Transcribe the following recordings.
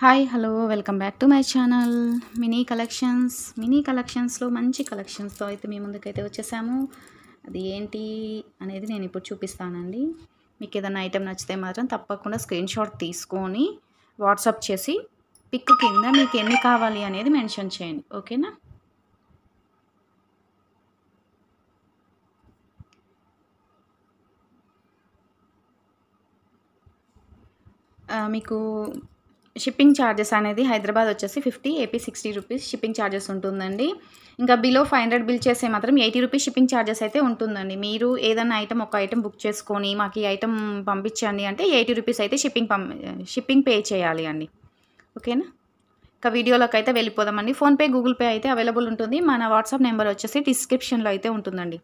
Hi hello welcome back to my channel mini కలెక్షన్స్లో మంచి కలెక్షన్స్తో అయితే మీ ముందుకైతే వచ్చేసాము. అది ఏంటి అనేది నేను ఇప్పుడు చూపిస్తానండి. మీకు ఏదైనా ఐటెం నచ్చితే మాత్రం తప్పకుండా స్క్రీన్ షాట్ తీసుకొని వాట్సాప్ చేసి పిక్ కింద మీకు ఎన్ని కావాలి అనేది మెన్షన్ చేయండి, ఓకేనా. మీకు షిప్పింగ్ ఛార్జెస్ అనేది హైదరాబాద్ వచ్చేసి 50, ఏపీ 60 రూపీస్ షిప్పింగ్ ఛార్జెస్ ఉంటుందండి. ఇంకా బిలో 500 బిల్ చేసే మాత్రం 80 రూపీస్ షిప్పింగ్ ఛార్జెస్ అయితే ఉంటుందండి. మీరు ఏదైనా ఒక ఐటెం బుక్ చేసుకొని మాకు ఈ ఐటెం పంపించండి అంటే 80 రూపీస్ అయితే షిప్పింగ్ పే చేయాలి అండి, ఓకేనా. ఇంకా వీడియోలోకి అయితే వెళ్ళిపోదామండి. ఫోన్పే, గూగుల్ పే అయితే అవైలబుల్ ఉంటుంది. మన వాట్సాప్ నెంబర్ వచ్చేసి డిస్క్రిప్షన్లో అయితే ఉంటుందండి.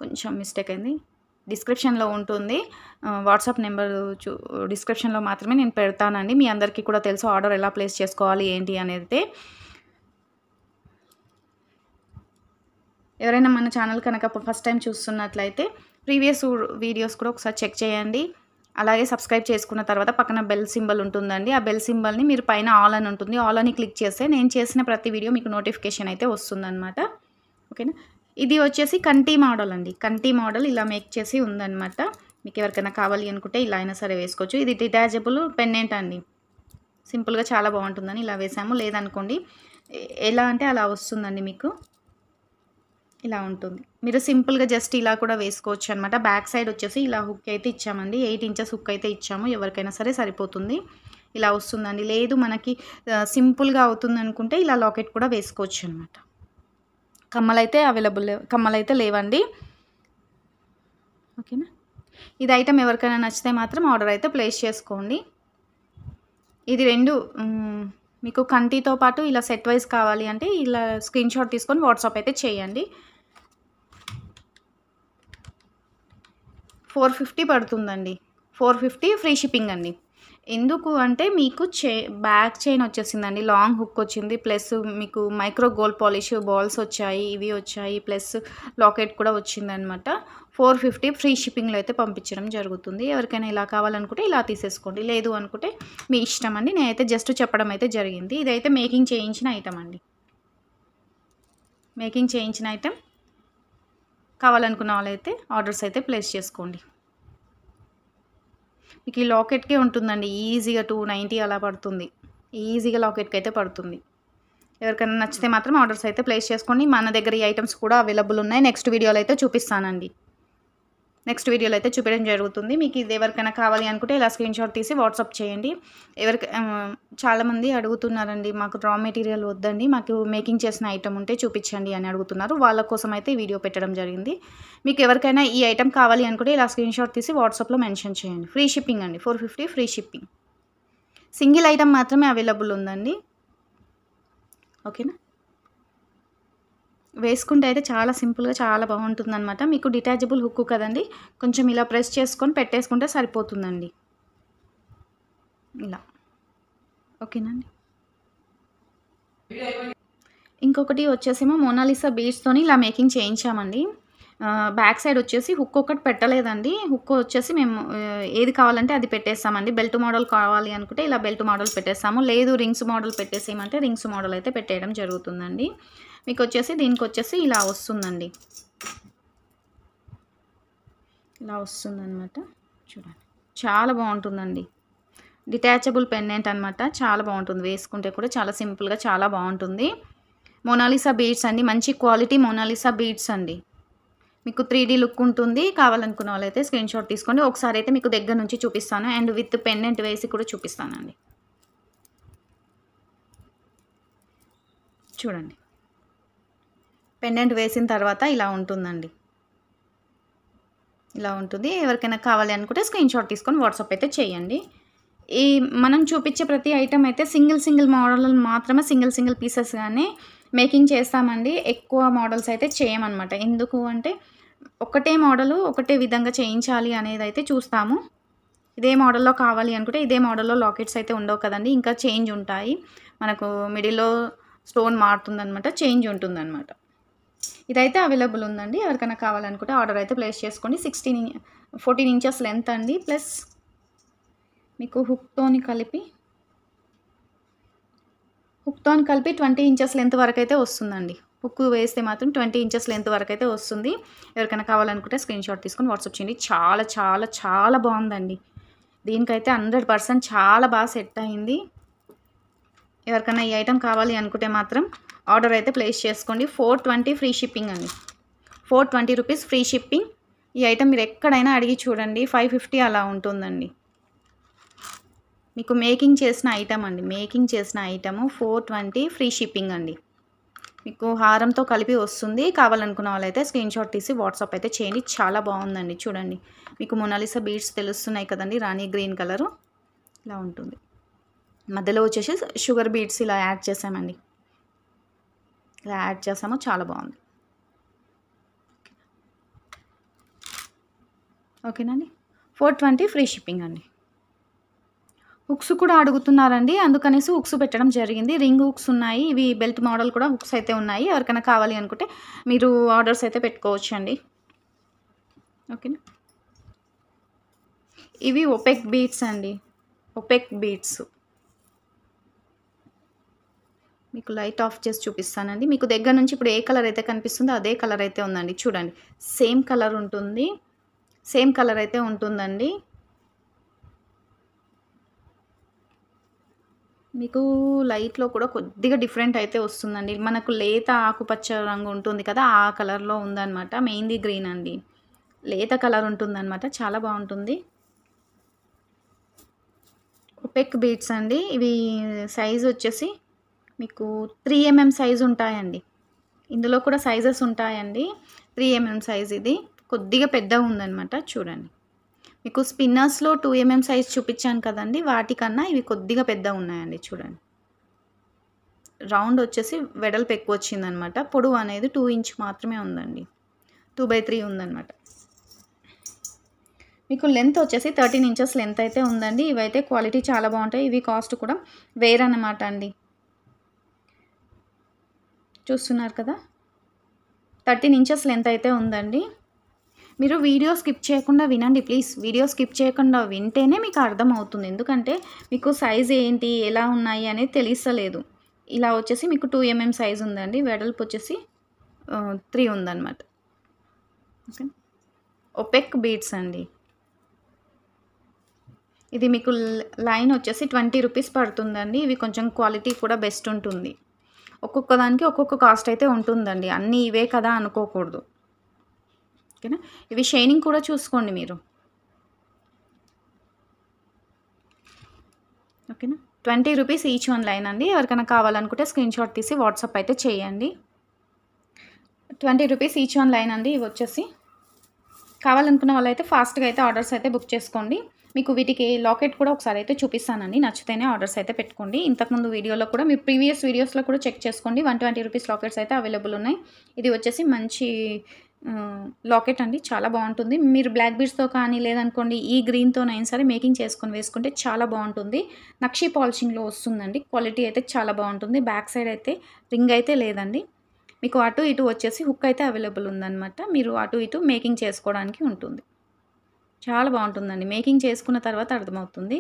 కొంచెం మిస్టేక్ అయింది, డిస్క్రిప్షన్లో ఉంటుంది. వాట్సాప్ నెంబర్ డిస్క్రిప్షన్లో మాత్రమే నేను పెడతానండి. మీ అందరికీ కూడా తెలుసు ఆర్డర్ ఎలా ప్లేస్ చేసుకోవాలి ఏంటి అనేది. ఎవరైనా మన ఛానల్ కనుక ఫస్ట్ టైం చూస్తున్నట్లయితే ప్రీవియస్ వీడియోస్ కూడా ఒకసారి చెక్ చేయండి. అలాగే సబ్స్క్రైబ్ చేసుకున్న తర్వాత పక్కన బెల్ సింబల్ ఉంటుందండి. ఆ బెల్ సింబల్ని మీరు పైన ఆల్ అని ఉంటుంది, ఆల్ అని క్లిక్ చేస్తే నేను చేసిన ప్రతి వీడియో మీకు నోటిఫికేషన్ అయితే వస్తుందన్నమాట, ఓకేనా. ఇది వచ్చేసి కంటి మోడల్ అండి. కంటి మోడల్ ఇలా మేక్ చేసి ఉందన్నమాట. మీకు ఎవరికైనా కావాలి అనుకుంటే ఇలా అయినా సరే వేసుకోవచ్చు. ఇది డిటాచబుల్ పెండెంట్ అండి. సింపుల్గా చాలా బాగుంటుందని ఇలా వేసాము. లేదనుకోండి ఎలా అంటే అలా వస్తుందండి, మీకు ఇలా ఉంటుంది. మీరు సింపుల్గా జస్ట్ ఇలా కూడా వేసుకోవచ్చు అనమాట. బ్యాక్ సైడ్ వచ్చేసి ఇలా హుక్ అయితే ఇచ్చామండి. 8 ఇంచెస్ హుక్ అయితే ఇచ్చాము. ఎవరికైనా సరే సరిపోతుంది. ఇలా వస్తుందండి. లేదు మనకి సింపుల్గా అవుతుంది అనుకుంటే ఇలా లాకెట్ కూడా వేసుకోవచ్చు అనమాట. కమ్మలైతే లేవండి, ఓకేనా. ఇది ఐటమ్ ఎవరికైనా నచ్చితే మాత్రం ఆర్డర్ అయితే ప్లేస్ చేసుకోండి. ఇది రెండు మీకు కంటితో పాటు ఇలా సెట్ వైజ్ కావాలి అంటే ఇలా స్క్రీన్ షాట్ తీసుకొని వాట్సాప్ అయితే చేయండి. 450 పడుతుందండి. 450 ఫ్రీ షిప్పింగ్ అండి. ఎందుకు అంటే మీకు బ్యాక్ చైన్ వచ్చేసిందండి, లాంగ్ హుక్ వచ్చింది, ప్లస్ మీకు మైక్రో గోల్డ్ పాలిష్ బాల్స్ వచ్చాయి, ఇవి వచ్చాయి, ప్లస్ లాకెట్ కూడా వచ్చిందనమాట. 450 ఫ్రీ షిప్పింగ్లో అయితే పంపించడం జరుగుతుంది. ఎవరికైనా ఇలా కావాలనుకుంటే ఇలా తీసేసుకోండి, లేదు అనుకుంటే మీ ఇష్టం అండి. నేనైతే జస్ట్ చెప్పడం అయితే జరిగింది. ఇదైతే మేకింగ్ చేయించిన ఐటమ్ అండి. మేకింగ్ చేయించిన ఐటమ్ కావాలనుకున్న వాళ్ళైతే ఆర్డర్స్ అయితే ప్లేస్ చేసుకోండి. మీకు ఈ లాకెట్కే ఉంటుందండి, ఈజీగా 290 అలా పడుతుంది. ఈజీగా లాకెట్కి అయితే పడుతుంది. ఎవరికైనా నచ్చితే మాత్రం ఆర్డర్స్ అయితే ప్లేస్ చేసుకోండి. మన దగ్గర ఈ ఐటమ్స్ కూడా అవైలబుల్ ఉన్నాయి. నెక్స్ట్ వీడియోలో అయితే చూపిస్తానండి. నెక్స్ట్ వీడియోలో అయితే చూపించడం జరుగుతుంది. మీకు ఇది ఎవరికైనా కావాలి అనుకుంటే ఇలా స్క్రీన్ షాట్ తీసి వాట్సాప్ చేయండి. చాలామంది అడుగుతున్నారండి, మాకు రా మెటీరియల్ వద్దండి, మాకు మేకింగ్ చేసిన ఐటమ్ ఉంటే చూపించండి అని అడుగుతున్నారు. వాళ్ళ కోసం అయితే ఈ వీడియో పెట్టడం జరిగింది. మీకు ఎవరికైనా ఈ ఐటమ్ కావాలి అనుకుంటే ఇలా స్క్రీన్ షాట్ తీసి వాట్సాప్లో మెన్షన్ చేయండి. ఫ్రీ షిప్పింగ్ అండి, 450 ఫ్రీ షిప్పింగ్. సింగిల్ ఐటమ్ మాత్రమే అవైలబుల్ ఉందండి, ఓకేనా. వేసుకుంటే అయితే చాలా సింపుల్గా చాలా బాగుంటుందన్నమాట. మీకు డిటాచబుల్ హుక్ కదండి, కొంచెం ఇలా ప్రెస్ చేసుకొని పెట్టేసుకుంటే సరిపోతుందండి, ఇలా, ఓకేనండి. ఇంకొకటి వచ్చేసేమో మోనాలిసా బీడ్స్తోని ఇలా మేకింగ్ చేయించామండి. బ్యాక్ సైడ్ వచ్చేసి హుక్ ఒకటి పెట్టలేదండి. హుక్ వచ్చేసి మేము ఏది కావాలంటే అది పెట్టేస్తామండి. బెల్ట్ మోడల్ కావాలి అనుకుంటే ఇలా బెల్ట్ మోడల్ పెట్టేస్తాము, లేదు రింగ్స్ మోడల్ పెట్టేసేయమంటే రింగ్స్ మోడల్ అయితే పెట్టేయడం జరుగుతుందండి. మీకు వచ్చేసి దీనికి వచ్చేసి ఇలా వస్తుందండి, ఇలా వస్తుందన్నమాట. చూడండి చాలా బాగుంటుందండి. డిటాచబుల్ పెండెంట్ అనమాట, చాలా బాగుంటుంది. వేసుకుంటే కూడా చాలా సింపుల్గా చాలా బాగుంటుంది. మోనాలిసా బీడ్స్ అండి, మంచి క్వాలిటీ మోనాలిసా బీడ్స్ అండి. మీకు 3D లుక్ ఉంటుంది. కావాలనుకున్న వాళ్ళైతే స్క్రీన్ షాట్ తీసుకోండి. ఒకసారి అయితే మీకు దగ్గర నుంచి చూపిస్తాను అండ్ విత్ పెండెంట్ వేసి కూడా చూపిస్తానండి. చూడండి, పెండెంట్ వేసిన తర్వాత ఇలా ఉంటుందండి, ఇలా ఉంటుంది. ఎవరికైనా కావాలి అనుకుంటే స్క్రీన్ షాట్ తీసుకొని వాట్సాప్ అయితే చేయండి. ఈ మనం చూపించే ప్రతి ఐటమ్ అయితే సింగిల్ మోడల్ మాత్రమే, సింగిల్ పీసెస్గానే మేకింగ్ చేస్తామండి. ఎక్కువ మోడల్స్ అయితే చేయమన్నమాట. ఎందుకు అంటే ఒకటే మోడలు ఒకటే విధంగా చేయించాలి అనేది అయితే చూస్తాము. ఇదే మోడల్లో కావాలి అనుకుంటే ఇదే మోడల్లో లాకెట్స్ అయితే ఉండవు కదండి, ఇంకా చేంజ్ ఉంటాయి. మనకు మిడిల్లో స్టోన్ మారుతుందనమాట, చేంజ్ ఉంటుందన్నమాట. ఇదైతే అవైలబుల్ ఉందండి. ఎవరికైనా కావాలనుకుంటే ఆర్డర్ అయితే ప్లేస్ చేసుకోండి. 14 ఇంచెస్ లెంత్ అండి, ప్లస్ మీకు హుక్తోని కలిపి హుక్‌తో కలిపి 20 ఇంచెస్ లెంత్ వరకైతే వస్తుందండి. హుక్ వేస్తే మాత్రం 20 ఇంచెస్ లెంత్ వరకైతే వస్తుంది. ఎవరికైనా కావాలనుకుంటే స్క్రీన్‌షాట్ తీసుకొని వాట్సాప్ చేయండి. చాలా చాలా చాలా బాగుందండి. దీనికైతే 100% చాలా బాగా సెట్ అయింది. ఎవరికైనా ఈ ఐటెం కావాలి అనుకుంటే మాత్రం ఆర్డర్ అయితే ప్లేస్ చేసుకోండి. 420 ఫ్రీ షిప్పింగ్ అండి. 420 రూపీస్ ఫ్రీ షిప్పింగ్. ఈ ఐటెం మీరు ఎక్కడైనా అడిగి చూడండి 550 అలా ఉంటుందండి. మీకు మేకింగ్ చేసిన ఐటెం అండి. మేకింగ్ చేసిన ఐటెము 420 ఫ్రీ షిప్పింగ్ అండి. మీకు హారంతో కలిపి వస్తుంది. కావాలనుకున్న వాళ్ళైతే స్క్రీన్‌షాట్ తీసి వాట్సాప్ అయితే చేయండి. చాలా బాగుందండి చూడండి. మీకు మొనాలిసా బీడ్స్ తెలుస్తున్నాయి కదండీ! రాణి గ్రీన్ కలరు ఇలా ఉంటుంది. మధ్యలో వచ్చేసి షుగర్ బీడ్స్ ఇలా యాడ్ చేసామండి. ఇలా యాడ్ చేసాము. చాలా బాగుంది. ఓకేనండి. 420 ఫ్రీ షిప్పింగ్ అండి. హుక్స్ కూడా అడుగుతున్నారండి. అందుకనేసి హుక్స్ పెట్టడం జరిగింది. రింగ్ హుక్స్ ఉన్నాయి. ఇవి బెల్ట్ మోడల్ కూడా హుక్స్ అయితే ఉన్నాయి. ఎవరికైనా కావాలి అనుకుంటే మీరు ఆర్డర్స్ అయితే పెట్టుకోవచ్చండి. ఓకేనా. ఇవి ఒపెక్ బీడ్స్ అండి. Opaque beads. మీకు లైట్ ఆఫ్ చేసి చూపిస్తానండి. మీకు దగ్గర నుంచి ఇప్పుడు ఏ కలర్ అయితే కనిపిస్తుందో అదే కలర్ అయితే ఉందండి. చూడండి. సేమ్ కలర్ ఉంటుంది. సేమ్ కలర్ అయితే ఉంటుందండి. మీకు లైట్‌లో కూడా కొద్దిగా డిఫరెంట్ అయితే వస్తుందండి. మనకు లేత ఆకుపచ్చ రంగు ఉంటుంది కదా! ఆ కలర్‌లో ఉందనమాట. మెహందీ గ్రీన్ అండి. లేత కలర్ ఉంటుందనమాట. చాలా బాగుంటుంది. ఒపెక్ బీడ్స్ అండి. ఇవి సైజ్ వచ్చేసి మీకు 3 ఎంఎం సైజ్ ఉంటాయండి. ఇందులో కూడా సైజెస్ ఉంటాయండి. 3 ఎంఎం సైజ్ ఇది. కొద్దిగా పెద్దగా ఉందనమాట. చూడండి. మీకు స్పిన్నర్స్‌లో 2 ఎంఎం సైజ్ చూపించాను కదండీ! వాటికన్నా ఇవి కొద్దిగా పెద్దగా ఉన్నాయండి. చూడండి. రౌండ్ వచ్చేసి వెడల్పు ఎక్కువ వచ్చిందనమాట. పొడవు అనేది 2 ఇంచ్ మాత్రమే ఉందండి. 2/3 ఉందనమాట. మీకు లెంత్ వచ్చేసి 13 ఇంచెస్ లెంత్ అయితే ఉందండి. ఇవైతే క్వాలిటీ చాలా బాగుంటాయి. ఇవి కాస్ట్ కూడా వేరనమాట అండి. చూస్తున్నారు కదా! 13 ఇంచెస్ లెంత్ అయితే ఉందండి. మీరు వీడియో స్కిప్ చేయకుండా వినండి ప్లీజ్. వీడియో స్కిప్ చేయకుండా వింటేనే మీకు అర్థమవుతుంది. ఎందుకంటే మీకు సైజ్ ఏంటి, ఎలా ఉన్నాయి అనేది తెలుస్తలేదు. ఇలా వచ్చేసి మీకు 2 ఎంఎం సైజ్ ఉందండి. వెడల్పు వచ్చేసి 3 ఉందన్నమాట. ఓకే. ఒపెక్ బీడ్స్ అండి. ఇది మీకు లైన్ వచ్చేసి 20 రూపీస్ పడుతుందండి. ఇవి కొంచెం క్వాలిటీ కూడా బెస్ట్ ఉంటుంది. ఒక్కొక్క దానికి ఒక్కొక్క కాస్ట్ అయితే ఉంటుందండి. అన్నీ ఇవే కదా అనుకోకూడదు. ఓకేనా. ఇవి షైనింగ్ కూడా చూసుకోండి మీరు. ఓకేనా. 20 రూపీస్ ఈచ్ వన్ లైన్ అండి. ఎవరికైనా కావాలనుకుంటే స్క్రీన్‌షాట్ తీసి వాట్సాప్ అయితే చేయండి. 20 రూపీస్ ఈచ్ వన్ లైన్ అండి. ఇవి వచ్చేసి కావాలనుకున్న వాళ్ళైతే ఫాస్ట్‌గా అయితే ఆర్డర్స్ అయితే బుక్ చేసుకోండి. మీకు వీటికి లాకెట్ కూడా ఒకసారి అయితే చూపిస్తానండి. నచ్చితేనే ఆర్డర్స్ అయితే పెట్టుకోండి. ఇంతకుముందు వీడియోలో కూడా మీరు ప్రీవియస్ వీడియోస్‌లో కూడా చెక్ చేసుకోండి. 120 రూపీస్ లాకెట్స్ అయితే అవైలబుల్ ఉన్నాయి. ఇది వచ్చేసి మంచి లాకెట్ అండి. చాలా బాగుంటుంది. మీరు బ్లాక్ బీడ్స్‌తో కానీ లేదనుకోండి ఈ గ్రీన్‌తోనైనా సరే మేకింగ్ చేసుకొని వేసుకుంటే చాలా బాగుంటుంది. నక్షి పాలిషింగ్‌లో వస్తుందండి. క్వాలిటీ అయితే చాలా బాగుంటుంది. బ్యాక్ సైడ్ అయితే రింగ్ అయితే లేదండి. మీకు అటు ఇటు వచ్చేసి హుక్ అయితే అవైలబుల్ ఉందనమాట. మీరు అటు ఇటు మేకింగ్ చేసుకోవడానికి ఉంటుంది. చాలా బాగుంటుందండి. మేకింగ్ చేసుకున్న తర్వాత అర్థమవుతుంది.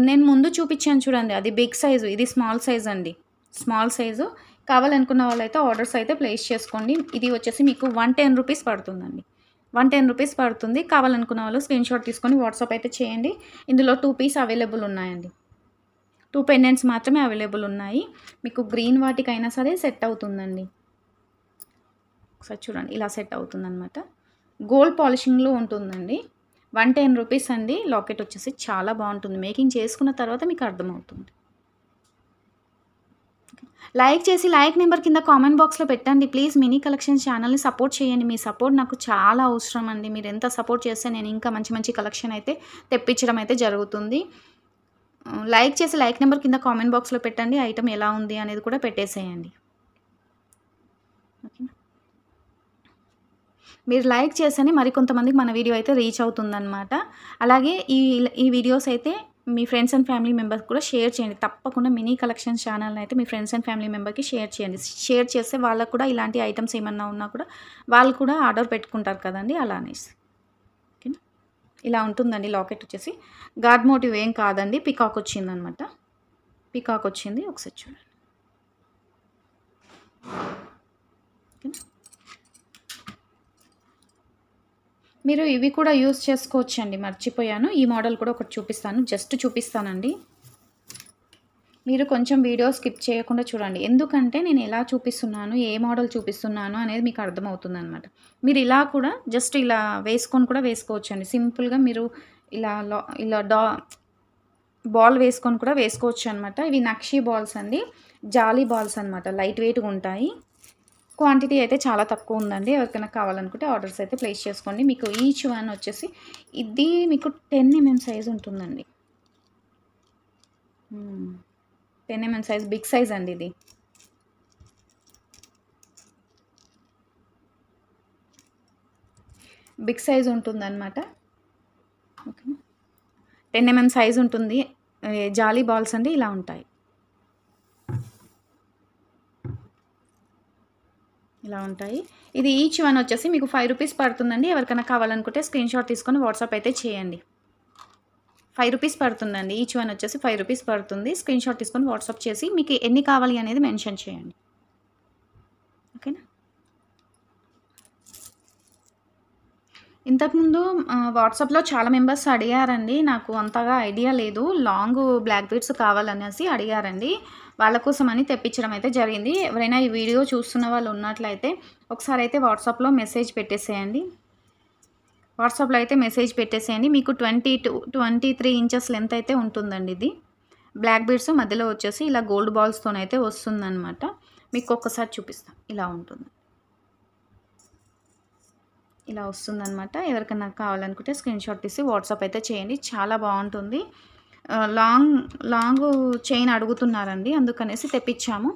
నేను ముందు చూపించాను చూడండి. అది బిగ్ సైజు. ఇది స్మాల్ సైజ్ అండి. Small size. కావాలనుకున్న వాళ్ళైతే ఆర్డర్స్ అయితే ప్లేస్ చేసుకోండి. ఇది వచ్చేసి మీకు 110 రూపీస్ పడుతుందండి. 110 రూపీస్ పడుతుంది. కావాలనుకున్న వాళ్ళు స్క్రీన్‌షాట్ తీసుకొని వాట్సాప్ అయితే చేయండి. ఇందులో 2 పీస్ అవైలబుల్ ఉన్నాయండి. 2 పెండెంట్స్ మాత్రమే అవైలబుల్ ఉన్నాయి. మీకు గ్రీన్ వాటికైనా సరే సెట్ అవుతుందండి. ఒకసారి చూడండి. ఇలా సెట్ అవుతుందనమాట. గోల్డ్ పాలిషింగ్‌లో ఉంటుందండి. 110 రూపీస్ అండి. లాకెట్ వచ్చేసి చాలా బాగుంటుంది. మేకింగ్ చేసుకున్న తర్వాత మీకు అర్థమవుతుంది. లైక్ చేసి లైక్ నెంబర్ కింద కామెంట్ బాక్స్‌లో పెట్టండి ప్లీజ్. మినీ కలెక్షన్స్ ఛానల్‌ని సపోర్ట్ చేయండి. మీ సపోర్ట్ నాకు చాలా అవసరం అండి. మీరు ఎంత సపోర్ట్ చేస్తే నేను ఇంకా మంచి మంచి కలెక్షన్ అయితే తెప్పించడం అయితే జరుగుతుంది. లైక్ చేసి లైక్ నెంబర్ కింద కామెంట్ బాక్స్‌లో పెట్టండి. ఐటెం ఎలా ఉంది అనేది కూడా పెట్టేసేయండి. ఓకేనా. మీరు లైక్ చేస్తేనే మరికొంతమందికి మన వీడియో అయితే రీచ్ అవుతుందనమాట. అలాగే ఈ వీడియోస్ అయితే మీ ఫ్రెండ్స్ అండ్ ఫ్యామిలీ మెంబర్స్ కూడా షేర్ చేయండి. తప్పకుండా మినీ కలెక్షన్స్ ఛానల్‌ని అయితే మీ ఫ్రెండ్స్ అండ్ ఫ్యామిలీ మెంబర్‌కి షేర్ చేయండి. షేర్ చేస్తే వాళ్ళకు కూడా ఇలాంటి ఐటెమ్స్ ఏమన్నా ఉన్నా కూడా వాళ్ళు కూడా ఆర్డర్ పెట్టుకుంటారు కదండీ! అలా అనేసి. ఓకేనా. ఇలా ఉంటుందండి లాకెట్ వచ్చేసి. గాడ్ మోటివ్ ఏం కాదండి. పికాక్ వచ్చిందనమాట. పికాక్ వచ్చింది. ఒకసారి చూడండి. మీరు ఇవి కూడా యూజ్ చేసుకోవచ్చండి. మర్చిపోయాను. ఈ మోడల్ కూడా ఒకటి చూపిస్తాను. జస్ట్ చూపిస్తానండి. మీరు కొంచెం వీడియో స్కిప్ చేయకుండా చూడండి. ఎందుకంటే నేను ఎలా చూపిస్తున్నాను, ఏ మోడల్ చూపిస్తున్నాను అనేది మీకు అర్థమవుతుందనమాట. మీరు ఇలా కూడా జస్ట్ ఇలా వేసుకొని కూడా వేసుకోవచ్చండి. సింపుల్‌గా మీరు ఇలా ఇలా బాల్ వేసుకొని కూడా వేసుకోవచ్చు అనమాట. ఇవి నక్షి బాల్స్ అండి. జాలీ బాల్స్ అనమాట. లైట్ వెయిట్‌గా ఉంటాయి. క్వాంటిటీ అయితే చాలా తక్కువ ఉందండి. ఎవరికైనా కావాలనుకుంటే ఆర్డర్స్ అయితే ప్లేస్ చేసుకోండి. మీకు ఈచ్ వన్ వచ్చేసి ఇది మీకు 10 ఎంఎం సైజ్ ఉంటుందండి. 10 ఎంఎం సైజ్ బిగ్ సైజ్ అండి ఇది. బిగ్ సైజ్ ఉంటుందన్నమాట. ఓకే. 10 ఎంఎం సైజ్ ఉంటుంది. జాలీ బాల్స్ అండి ఇలా ఉంటాయి. ఇలా ఉంటాయి. ఇది ఈచ్ వన్ వచ్చేసి మీకు 5 రూపీస్ పడుతుందండి. ఎవరికైనా కావాలనుకుంటే స్క్రీన్‌షాట్ తీసుకొని వాట్సాప్ అయితే చేయండి. 5 రూపీస్ పడుతుందండి. ఈచ్ వన్ వచ్చేసి 5 రూపీస్ పడుతుంది. స్క్రీన్‌షాట్ తీసుకొని వాట్సాప్ చేసి మీకు ఎన్ని కావాలి అనేది మెన్షన్ చేయండి. ఓకేనా? ఇంతకుముందు వాట్సాప్‌లో చాలా మెంబర్స్ అడిగారండి. నాకు అంతగా ఐడియా లేదు. లాంగ్ బ్లాక్ బీడ్స్ కావాలనేసి అడిగారండి. వాళ్ళ కోసమని తెప్పించడం అయితే జరిగింది. ఎవరైనా ఈ వీడియో చూస్తున్న వాళ్ళు ఉన్నట్లయితే ఒకసారి అయితే వాట్సాప్‌లో మెసేజ్ పెట్టేసేయండి. వాట్సాప్‌లో అయితే మెసేజ్ పెట్టేసేయండి. మీకు 23 ఇంచెస్ లెంత్ అయితే ఉంటుందండి ఇది. బ్లాక్ బీడ్స్ మధ్యలో వచ్చేసి ఇలా గోల్డ్ బాల్స్‌తోనైతే వస్తుందనమాట. మీకు ఒక్కసారి చూపిస్తా. ఇలా ఉంటుంది. ఇలా వస్తుందనమాట. ఎవరికైనా కావాలనుకుంటే స్క్రీన్‌షాట్ తీసి వాట్సాప్ అయితే చేయండి. చాలా బాగుంటుంది. లాంగ్ చైన్ అడుగుతున్నారండి. అందుకనేసి తెప్పించాము.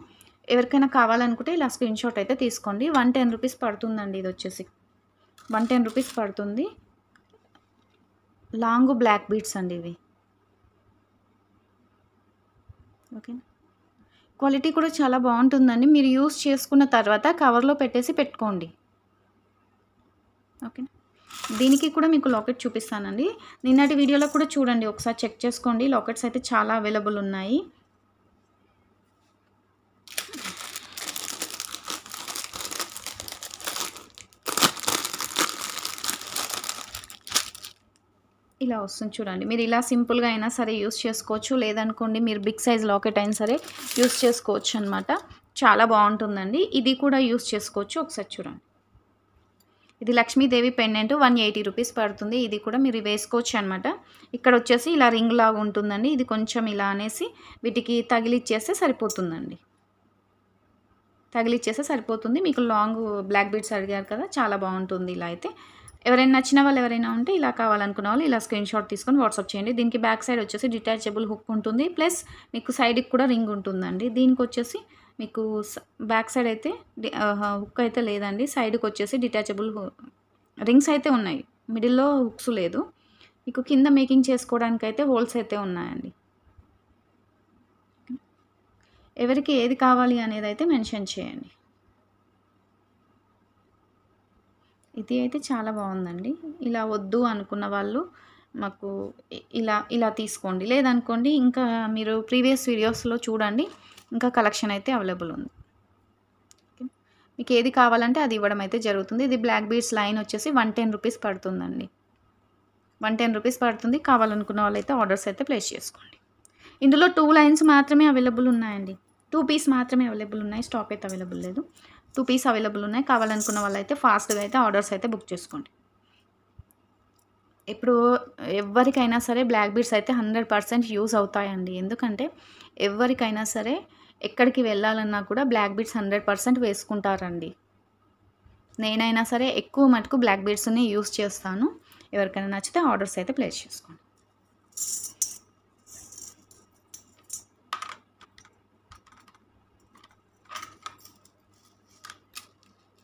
ఎవరికైనా కావాలనుకుంటే ఇలా స్క్రీన్‌షాట్ అయితే తీసుకోండి. 110 రూపీస్ పడుతుందండి ఇది వచ్చేసి. 110 రూపీస్ పడుతుంది. లాంగ్ బ్లాక్ బీడ్స్ అండి ఇవి. ఓకేనా? క్వాలిటీ కూడా చాలా బాగుంటుందండి. మీరు యూజ్ చేసుకున్న తర్వాత కవర్‌లో పెట్టేసి పెట్టుకోండి. ఓకేనా? దీనికి కూడా మీకు లాకెట్ చూపిస్తానండి. నిన్నటి వీడియోలో కూడా చూడండి. ఒకసారి చెక్ చేసుకోండి. లాకెట్స్ అయితే చాలా అవైలబుల్ ఉన్నాయి. ఇలా వస్తుంది చూడండి. మీరు ఇలా సింపుల్‌గా అయినా సరే యూజ్ చేసుకోవచ్చు. లేదనుకోండి మీరు బిగ్ సైజ్ లాకెట్ అయినా సరే యూజ్ చేసుకోవచ్చు అనమాట. చాలా బాగుంటుందండి. ఇది కూడా యూజ్ చేసుకోవచ్చు. ఒకసారి చూడండి. ఇది లక్ష్మీదేవి పెండెంట్ 180 రూపీస్ పడుతుంది. ఇది కూడా మీరు వేసుకోవచ్చు అనమాట. ఇక్కడ వచ్చేసి ఇలా రింగ్ లాగా ఉంటుందండి. ఇది కొంచెం ఇలా అనేసి వీటికి తగిలిచ్చేస్తే సరిపోతుందండి. తగిలిచ్చేస్తే సరిపోతుంది. మీకు లాంగ్ బ్లాక్ బీడ్స్ అడిగారు కదా! చాలా బాగుంటుంది ఇలా అయితే. ఎవరైనా నచ్చిన వాళ్ళు ఎవరైనా ఉంటే ఇలా కావాలనుకున్న వాళ్ళు ఇలా స్క్రీన్‌షాట్ తీసుకొని వాట్సాప్ చేయండి. దీనికి బ్యాక్ సైడ్ వచ్చేసి డిటాచబుల్ హుక్ ఉంటుంది. ప్లస్ మీకు సైడ్‌కి కూడా రింగ్ ఉంటుందండి. దీనికొచ్చేసి మీకు బ్యాక్ సైడ్ అయితే హుక్ అయితే లేదండి. సైడ్‌కి వచ్చేసి డిటాచబుల్ రింగ్స్ అయితే ఉన్నాయి. మిడిల్‌లో హుక్స్ లేదు. మీకు కింద మేకింగ్ చేసుకోవడానికైతే హోల్స్ అయితే ఉన్నాయండి. ఎవరికి ఏది కావాలి అనేది అయితే మెన్షన్ చేయండి. ఇది అయితే చాలా బాగుందండి. ఇలా వద్దు అనుకున్న వాళ్ళు మాకు ఇలా తీసుకోండి. లేదనుకోండి ఇంకా మీరు ప్రీవియస్ వీడియోస్‌లో చూడండి. ఇంకా కలెక్షన్ అయితే అవైలబుల్ ఉంది. మీకు ఏది కావాలంటే అది ఇవ్వడం అయితే జరుగుతుంది. ఇది బ్లాక్ బీడ్స్ లైన్ వచ్చేసి 110 రూపీస్ పడుతుందండి. 110 రూపీస్ పడుతుంది. కావాలనుకున్న వాళ్ళైతే ఆర్డర్స్ అయితే ప్లేస్ చేసుకోండి. ఇందులో 2 లైన్స్ మాత్రమే అవైలబుల్ ఉన్నాయండి. 2 పీస్ మాత్రమే అవైలబుల్ ఉన్నాయి. స్టాక్ అయితే అవైలబుల్ లేదు. 2 పీస్ అవైలబుల్ ఉన్నాయి. కావాలనుకున్న వాళ్ళైతే ఫాస్ట్‌గా అయితే ఆర్డర్స్ అయితే బుక్ చేసుకోండి. ఇప్పుడు ఎవ్వరికైనా సరే బ్లాక్ బీడ్స్ అయితే 100% యూజ్ అవుతాయండి. ఎందుకంటే ఎవ్వరికైనా సరే ఎక్కడికి వెళ్ళాలన్నా కూడా బ్లాక్ బీడ్స్ 100% వేసుకుంటారండి. నేనైనా సరే ఎక్కువ మటుకు బ్లాక్ బీడ్స్‌ని యూజ్ చేస్తాను. ఎవరికైనా నచ్చితే ఆర్డర్స్ అయితే ప్లేస్ చేసుకోండి.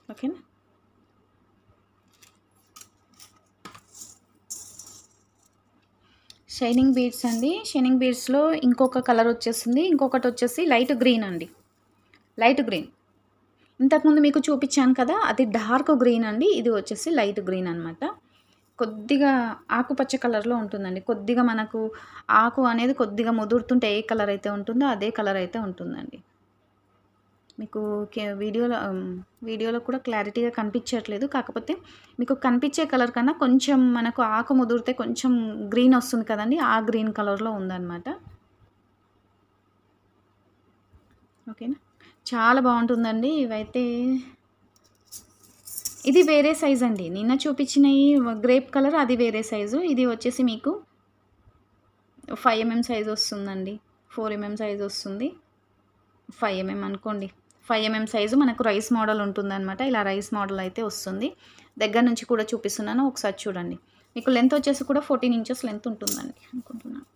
ఓకేనా? షైనింగ్ బీడ్స్ అండి. షైనింగ్ బీడ్స్‌లో ఇంకొక కలర్ వచ్చేసింది. ఇంకొకటి వచ్చేసి లైట్ గ్రీన్ అండి. Light green. ఇంతకుముందు మీకు చూపించాను కదా! అది డార్క్ గ్రీన్ అండి. ఇది వచ్చేసి లైట్ గ్రీన్ అనమాట. కొద్దిగా ఆకుపచ్చ కలర్‌లో ఉంటుందండి. కొద్దిగా మనకు ఆకు అనేది కొద్దిగా ముదురుతుంటే ఏ కలర్ అయితే ఉంటుందో అదే కలర్ అయితే ఉంటుందండి. మీకు వీడియోలో కూడా క్లారిటీగా కనిపించట్లేదు. కాకపోతే మీకు కనిపించే కలర్ కన్నా కొంచెం మనకు ఆకు ముదిరితే కొంచెం గ్రీన్ వస్తుంది కదండీ! ఆ గ్రీన్ కలర్‌లో ఉందనమాట. ఓకేనా? చాలా బావుంటుందండి. ఇది వేరే సైజ్ అండి. నిన్న చూపించినయి గ్రేప్ కలర్ అది వేరే సైజు. ఇది వచ్చేసి మీకు 5 ఎంఎం సైజ్ వస్తుందండి. 4 ఎంఎం సైజ్ వస్తుంది. 5 ఎంఎం అనుకోండి. 5 ఎంఎం సైజు మనకు రైస్ మోడల్ ఉంటుందనమాట. ఇలా రైస్ మోడల్ అయితే వస్తుంది. దగ్గర నుంచి కూడా చూపిస్తున్నాను. ఒకసారి చూడండి. మీకు లెంత్ వచ్చేసి కూడా 14 ఇంచెస్ లెంత్ ఉంటుందండి అనుకుంటున్నాను.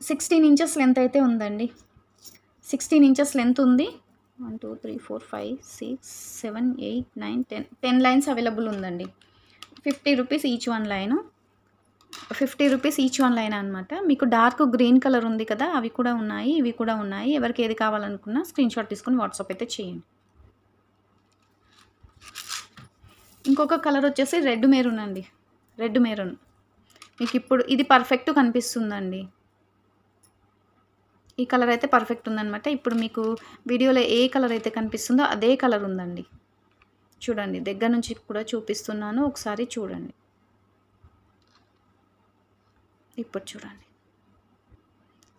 16 ఇంచెస్ లెంత్ అయితే ఉందండి. 16 ఇంచెస్ లెంత్ ఉంది. 1, 2, 3, 4, 5, 6, 7, 8, 9, 10 లైన్స్ అవైలబుల్ ఉందండి. 50 rupees each one line. 50 rupees each one line అనమాట. మీకు డార్క్ గ్రీన్ కలర్ ఉంది కదా! అవి కూడా ఉన్నాయి. ఇవి కూడా ఉన్నాయి. ఎవరికి ఏది కావాలనుకున్నా స్క్రీన్‌షాట్ తీసుకొని వాట్సాప్ అయితే చేయండి. ఇంకొక కలర్ వచ్చేసి రెడ్ మెరూన్ అండి. Red maroon. మీకు ఇప్పుడు ఇది పర్ఫెక్ట్ కనిపిస్తుందండి. ఈ కలర్ అయితే పర్ఫెక్ట్ ఉందనమాట. ఇప్పుడు మీకు వీడియోలో ఏ కలర్ అయితే కనిపిస్తుందో అదే కలర్ ఉందండి. చూడండి దగ్గర నుంచి కూడా చూపిస్తున్నాను. ఒకసారి చూడండి. ఇప్పుడు చూడండి.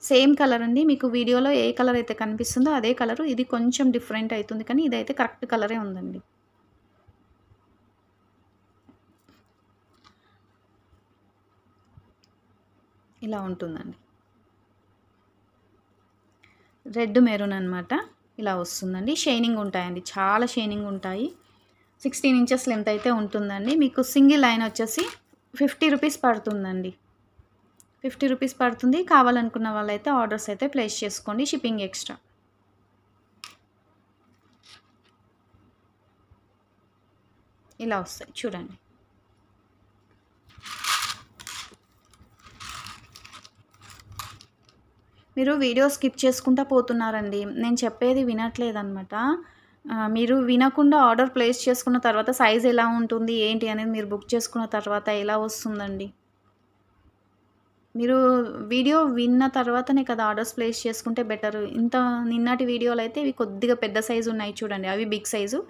సేమ్ కలర్ అండి. మీకు వీడియోలో ఏ కలర్ అయితే కనిపిస్తుందో అదే కలరు. ఇది కొంచెం డిఫరెంట్ అయితుంది కానీ ఇదైతే కరెక్ట్ కలరే ఉందండి. ఇలా ఉంటుందండి. రెడ్ మెరూన్ అనమాట. ఇలా వస్తుందండి. షైనింగ్ ఉంటాయండి. చాలా షైనింగ్ ఉంటాయి. 16 ఇంచెస్ లెంత్ అయితే ఉంటుందండి. మీకు సింగిల్ లైన్ వచ్చేసి 50 రూపీస్ పడుతుందండి. 50 రూపీస్ పడుతుంది. కావాలనుకున్న వాళ్ళైతే ఆర్డర్స్ అయితే ప్లేస్ చేసుకోండి. Shipping extra. ఇలా వస్తాయి చూడండి. మీరు వీడియో స్కిప్ చేసుకుంటా పోతున్నారండి. నేను చెప్పేది వినట్లేదనమాట. మీరు వినకుండా ఆర్డర్ ప్లేస్ చేసుకున్న తర్వాత సైజ్ ఎలా ఉంటుంది, ఏంటి అనేది మీరు బుక్ చేసుకున్న తర్వాత ఎలా వస్తుందండి? మీరు వీడియో విన్న తర్వాతనే కదా ఆర్డర్స్ ప్లేస్ చేసుకుంటే బెటరు. నిన్నటి వీడియోలో అయితే ఇవి కొద్దిగా పెద్ద సైజు ఉన్నాయి చూడండి. అవి బిగ్ సైజు.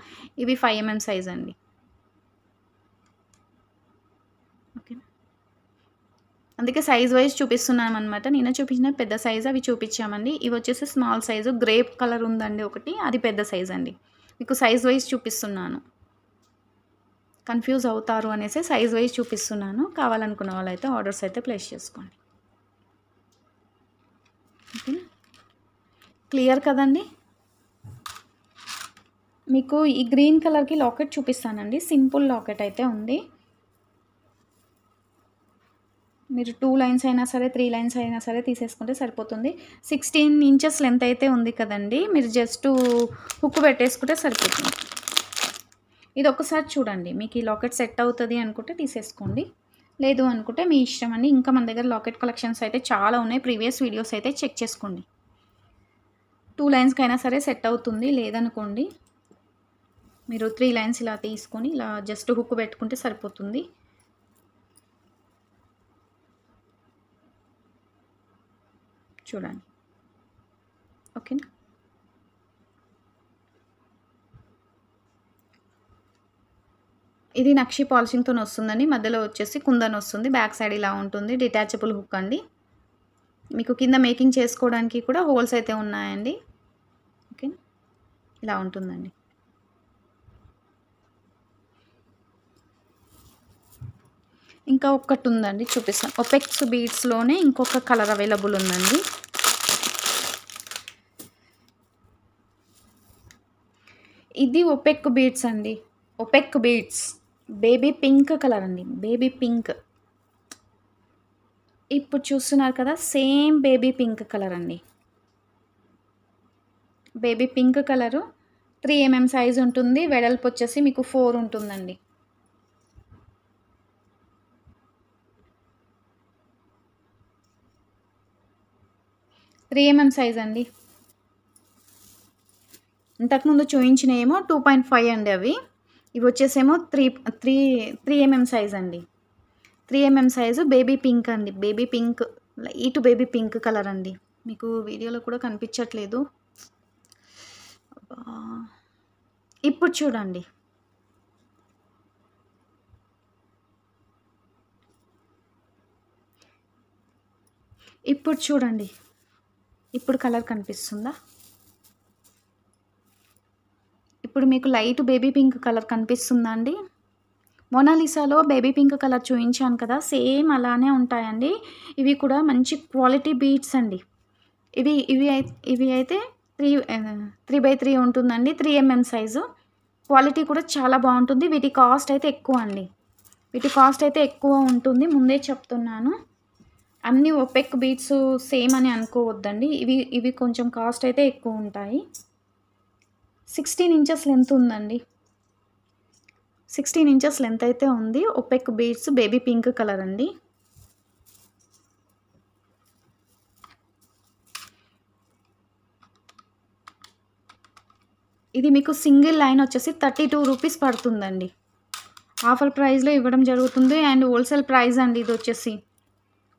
ఇవి 5 ఎంఎం సైజ్ అండి. ఓకేనా? అందుకే సైజ్ వైజ్ చూపిస్తున్నామనమాట. నిన్న చూపించిన పెద్ద సైజు అవి చూపించామండి. ఇవి వచ్చేసి స్మాల్ సైజు గ్రేప్ కలర్ ఉందండి ఒకటి. అది పెద్ద సైజ్ అండి. మీకు సైజ్ వైజ్ చూపిస్తున్నాను. కన్ఫ్యూజ్ అవుతారు అనేసి సైజ్ వైజ్ చూపిస్తున్నాను. కావాలనుకున్న వాళ్ళైతే ఆర్డర్స్ అయితే ప్లేస్ చేసుకోండి. ఓకేనా? క్లియర్ కదండి? మీకు ఈ గ్రీన్ కలర్‌కి లాకెట్ చూపిస్తానండి. సింపుల్ లాకెట్ అయితే ఉంది. మీరు 2 లైన్స్ అయినా సరే, 3 లైన్స్ అయినా సరే తీసేసుకుంటే సరిపోతుంది. 16 ఇంచెస్ లెంత్ అయితే ఉంది కదండీ! మీరు జస్ట్ హుక్ పెట్టేసుకుంటే సరిపోతుంది. ఇది ఒక్కసారి చూడండి. మీకు ఈ లాకెట్ సెట్ అవుతది అనుకుంటే తీసేసుకోండి. లేదు అనుకుంటే మీ ఇష్టం అండి. ఇంకా మన దగ్గర లాకెట్ కలెక్షన్స్ అయితే చాలా ఉన్నాయి. ప్రీవియస్ వీడియోస్ అయితే చెక్ చేసుకోండి. 2 లైన్స్‌కైనా సరే సెట్ అవుతుంది. లేదనుకోండి మీరు 3 లైన్స్ ఇలా తీసుకొని ఇలా జస్ట్ హుక్ పెట్టుకుంటే సరిపోతుంది. చూడండి. ఓకేనా? ఇది నక్షి పాలిషింగ్‌తోని వస్తుందండి. మధ్యలో వచ్చేసి కుందన్ వస్తుంది. బ్యాక్ సైడ్ ఇలా ఉంటుంది. డిటాచబుల్ హుక్ అండి. మీకు కింద మేకింగ్ చేసుకోవడానికి కూడా హోల్స్ అయితే ఉన్నాయండి. ఓకేనా? ఇలా ఉంటుందండి. ఇంకా ఒక్కటి ఉందండి చూపిస్తాను. ఒపెక్స్ బీడ్స్‌లోనే ఇంకొక కలర్ అవైలబుల్ ఉందండి. ఇది ఒపెక్ బీడ్స్ అండి. Opaque beads. Baby pink colour అండి. Baby pink. ఇప్పుడు చూస్తున్నారు కదా! సేమ్ బేబీ పింక్ కలర్ అండి. Baby pink colour 3 mm size ఉంటుంది. వెడల్పు వచ్చేసి మీకు 4 ఉంటుందండి. 3 ఎంఎం సైజ్ అండి. ఇంతకుముందు చూయించినయేమో 2.5 అండి అవి. ఇవి వచ్చేసేమో 3 ఎంఎం సైజ్ అండి. 3 ఎంఎం సైజు బేబీ పింక్ అండి. Baby pink light baby pink colour అండి. మీకు వీడియోలో కూడా కనిపించట్లేదు. అబ్బా! ఇప్పుడు చూడండి. ఇప్పుడు చూడండి. ఇప్పుడు కలర్ కనిపిస్తుందా? ఇప్పుడు మీకు లైట్ బేబీ పింక్ కలర్ కనిపిస్తుందా అండి? మోనాలిసాలో బేబీ పింక్ కలర్ చూయించాను కదా! సేమ్ అలానే ఉంటాయండి. ఇవి కూడా మంచి క్వాలిటీ బీడ్స్ అండి. ఇవి అయితే 3/3 ఉంటుందండి. 3 mm సైజు. క్వాలిటీ కూడా చాలా బావుంటుంది. వీటి కాస్ట్ అయితే ఎక్కువ అండి. వీటి కాస్ట్ అయితే ఎక్కువ ఉంటుంది. ముందే చెప్తున్నాను. అన్నీ ఒపెక్ బీడ్స్ సేమ్ అని అనుకోవద్దండి. ఇవి కొంచెం కాస్ట్ అయితే ఎక్కువ ఉంటాయి. 16 ఇంచెస్ లెంత్ ఉందండి. 16 ఇంచెస్ లెంత్ అయితే ఉంది. OPEC beads baby pink colour అండి. ఇది మీకు సింగిల్ లైన్ వచ్చేసి 32 రూపీస్ పడుతుందండి. ఆఫర్ ప్రైస్‌లో ఇవ్వడం జరుగుతుంది. అండ్ హోల్‌సేల్ ప్రైస్ అండి ఇదొచ్చేసి.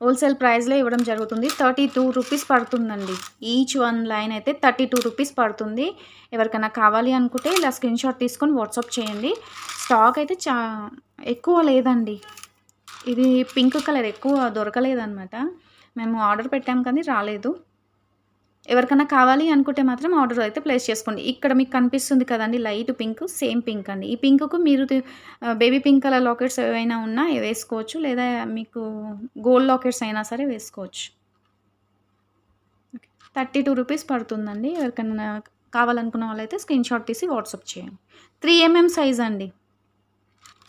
హోల్‌సేల్ ప్రైస్‌లో ఇవ్వడం జరుగుతుంది. 32 రూపీస్ పడుతుందండి. ఈచ్ వన్ లైన్ అయితే 32 రూపీస్ పడుతుంది. ఎవరికైనా కావాలి అనుకుంటే ఇలా స్క్రీన్‌షాట్ తీసుకొని వాట్సాప్ చేయండి. స్టాక్ అయితే ఎక్కువ లేదండి. ఇది పింక్ కలర్ ఎక్కువ దొరకలేదనమాట. మేము ఆర్డర్ పెట్టాం కానీ రాలేదు. ఎవరికైనా కావాలి అనుకుంటే మాత్రం ఆర్డర్ అయితే ప్లేస్ చేసుకోండి. ఇక్కడ మీకు కనిపిస్తుంది కదండీ లైట్ పింక్, సేమ్ పింక్ అండి. ఈ పింక్‌కు మీరు బేబీ పింక్ కలర్ లాకెట్స్ ఏవైనా ఉన్నా వేసుకోవచ్చు. లేదా మీకు గోల్డ్ లాకెట్స్ అయినా సరే వేసుకోవచ్చు. ఓకే. 32 రూపీస్ పడుతుందండి. ఎవరికైనా కావాలనుకున్న వాళ్ళైతే స్క్రీన్‌షాట్ తీసి వాట్సాప్ చేయండి. 3 mm సైజ్ అండి.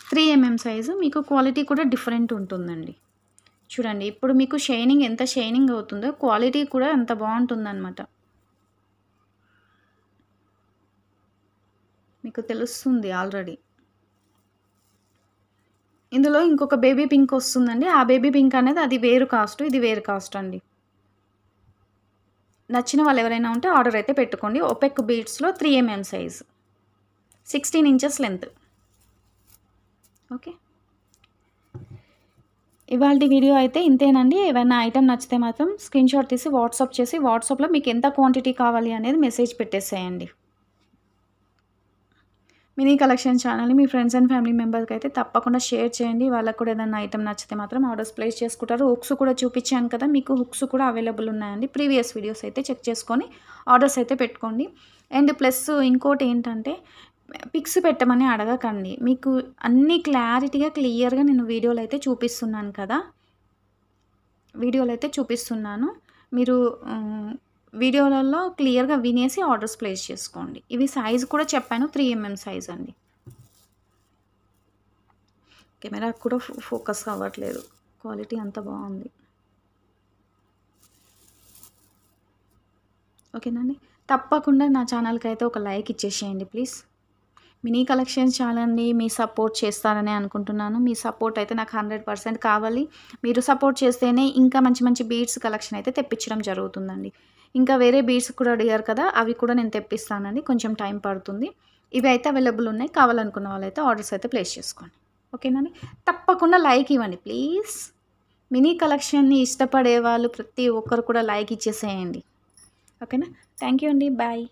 3 mm సైజు. మీకు క్వాలిటీ కూడా డిఫరెంట్ ఉంటుందండి. చూడండి ఇప్పుడు మీకు షైనింగ్ ఎంత షైనింగ్ అవుతుందో క్వాలిటీ కూడా అంత బావుంటుందనమాట. మీకు తెలుస్తుంది ఆల్రెడీ. ఇందులో ఇంకొక బేబీ పింక్ వస్తుందండి. ఆ బేబీ పింక్ అనేది అది వేరు కాస్ట్. ఇది వేరు కాస్ట్ అండి. నచ్చిన వాళ్ళు ఎవరైనా ఉంటే ఆర్డర్ అయితే పెట్టుకోండి. ఒపెక్ బీడ్స్‌లో 3 mm size. 16 inches length. Okay. ఇవాల్టి వీడియో అయితే ఇంతేనండి. ఏవైనా ఐటెమ్ నచ్చితే మాత్రం స్క్రీన్‌షాట్ తీసి వాట్సాప్ చేసి వాట్సాప్‌లో మీకు ఎంత క్వాంటిటీ కావాలి అనేది మెసేజ్ పెట్టేసేయండి. మినీ కలెక్షన్ ఛానల్‌ని మీ ఫ్రెండ్స్ అండ్ ఫ్యామిలీ మెంబర్స్‌కి అయితే తప్పకుండా షేర్ చేయండి. వాళ్ళకి కూడా ఏదైనా ఐటెమ్ నచ్చితే మాత్రం ఆర్డర్స్ ప్లేస్ చేసుకుంటారు. హుక్స్ కూడా చూపించాను కదా! మీకు హుక్స్ కూడా అవైలబుల్ ఉన్నాయండి. ప్రీవియస్ వీడియోస్ అయితే చెక్ చేసుకొని ఆర్డర్స్ అయితే పెట్టుకోండి. అండ్ ప్లస్ ఇంకోటి ఏంటంటే పిక్స్ పెట్టమని అడగకండి. మీకు అన్నీ క్లియర్‌గా నేను వీడియోలో అయితే చూపిస్తున్నాను కదా! వీడియోలో అయితే చూపిస్తున్నాను. మీరు వీడియోలలో క్లియర్‌గా వినేసి ఆర్డర్స్ ప్లేస్ చేసుకోండి. ఇవి సైజ్ కూడా చెప్పాను 3 mm సైజ్ అండి. కెమెరా కూడా ఫోకస్ అవ్వట్లేదు. క్వాలిటీ అంత బావుంది. ఓకేనండి. తప్పకుండా నా ఛానల్‌కి అయితే ఒక లైక్ ఇచ్చేసేయండి ప్లీజ్. మినీ కలెక్షన్స్ ఛానల్‌ని మీ సపోర్ట్ చేస్తారని అనుకుంటున్నాను. మీ సపోర్ట్ అయితే నాకు 100% కావాలి. మీరు సపోర్ట్ చేస్తేనే ఇంకా మంచి మంచి బీడ్స్ కలెక్షన్ అయితే తెప్పించడం జరుగుతుందండి. ఇంకా వేరే బీడ్స్ కూడా అడిగారు కదా! అవి కూడా నేను తెప్పిస్తానండి. కొంచెం టైం పడుతుంది. ఇవి అయితే అవైలబుల్ ఉన్నాయి. కావాలనుకున్న వాళ్ళైతే ఆర్డర్స్ అయితే ప్లేస్ చేసుకోండి. ఓకేనండి. తప్పకుండా లైక్ ఇవ్వండి ప్లీజ్. మినీ కలెక్షన్‌ని ఇష్టపడే వాళ్ళు ప్రతి ఒక్కరు కూడా లైక్ ఇచ్చేసేయండి. ఓకేనా? థ్యాంక్ యూ అండి. బాయ్.